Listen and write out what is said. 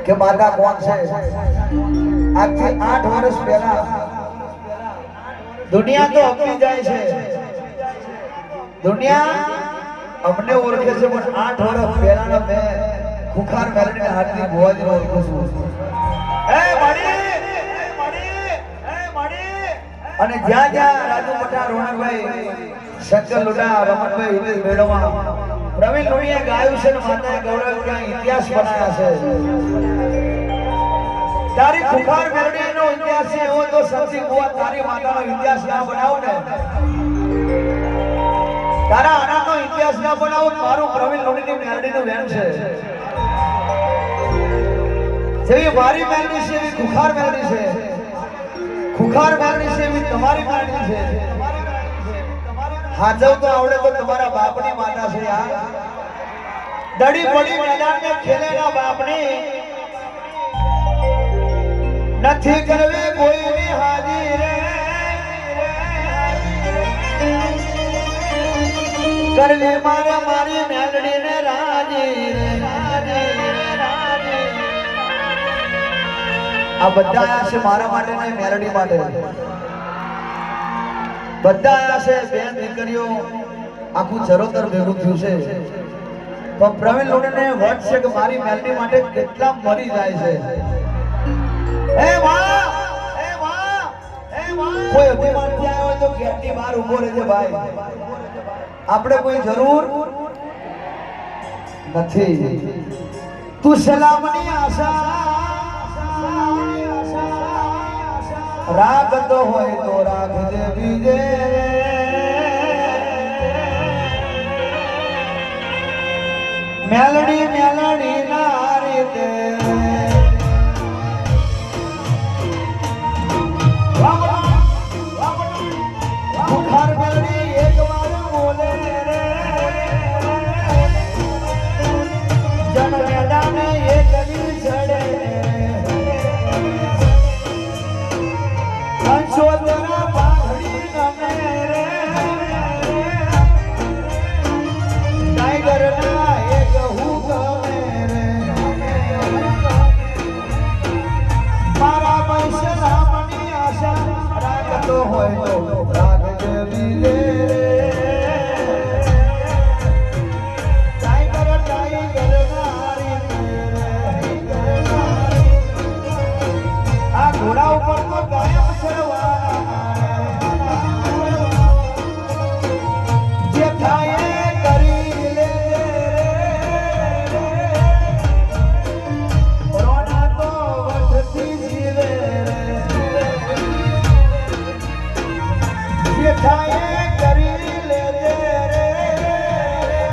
કે માતા કોણ છે। આજથી 8 વર્ષ પહેલા દુનિયા તો અપની જાય છે, દુનિયા અમને ઓળખે છે, પણ 8 વર્ષ પહેલા મેં ખુખાર મેલડીને હાથની ભુવાજીને ઓળખું છું। અને જ્યાં જ્યાં રાજુ પટાર, રોણકભાઈ, શંકર લોઢા, રમણભાઈ, હિતેશ મેળવવા, પ્રવીણ લોહીએ ગાયું છે ને માતાએ ગૌરવ ક્યાં ઇતિહાસ બનાવ્યા છે। તારી ખુખાર મેલડીનો ઇતિહાસ છે એવો તો સતી ભુવા તારી માતાનો ઇતિહાસ ના બનાવો ને, તારા આનાનો ઇતિહાસ ના બનાવો, મારું પ્રવીણ લોહીની મેલડીનું વેણ છે। જેવી મારી મેલડી છે એવી ખુખાર મેલડી છે, ખુખાર મેલડી છે એવી તમારી મેલડી છે। હાજવ તો આવડે તો તમારા બાપની માતા છે યાર। દડી પડી મેદાન में ખેલેલા બાપની નથી કરવી કોઈની હાજી રે, કરવી મારે મારી મેલડીને રાજી રે। આ બધા આયા છે મારા માટે નહીં, મેલડી માટે। બધા આયા છે, બેન દીકરીઓ, આખું ચરોતર ભેગું થયું છે। પણ પ્રવીણ લોહીને વટ છે કે મારી મેલડી માટે કેટલા મરી જાય છે। કોઈ અભિમાનથી આવ્યો હોય તો ગેટની બહાર ઊભો રહેજે ભાઈ, આપણે કોઈ જરૂર નથી। તું સલામની આશા રાખતો હોય તો રાખજે બીજે, મેલડી મેલડી ના રીતે ખુખાર મેલડી એક વાર બોલે રે, જન મેદાને એક દિલ ચડે, અંશોદરા પાઘડી ગમે રે, ટાઈગરના એક હું ગમે રે, મારા પૈસા મની આશા રાખતો હોય તો રાખજે બીજે, ટાઈગર નારી આ ઘોડા ઉપર તો કાયમ જે થાય કરી લે, રોના તો વટથી જીવે, જે થાય